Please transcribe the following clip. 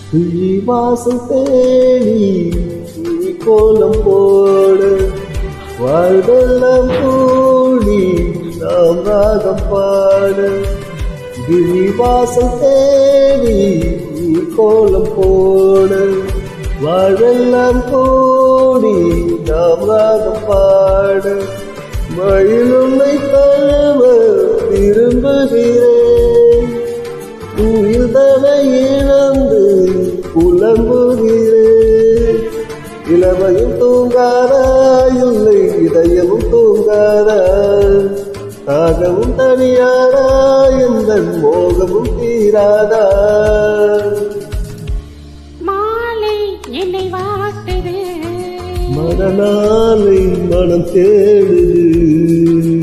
விழி வாசல் தேடி நீ கோலம் போட வாழ்வெல்லாம் கூடி நாம் ராகம் பாட விழி வாசல் தேடி நீ கோலம் போட வாழ்வெல்லாம் கூடி நாம் ராகம் பாட மயிலுன்னை தழுவ விரும்புகிறேன் உயிர் தனை இழந்து புலம்புகிறேன் இளமையும் தூங்காதா இல்லை இதயமும் தூங்காதா தாகமும் தனியாதா எந்த மோகமும் தீராதா மாலை என்னை வாட்டுது மனநாளை மனம் தேடுது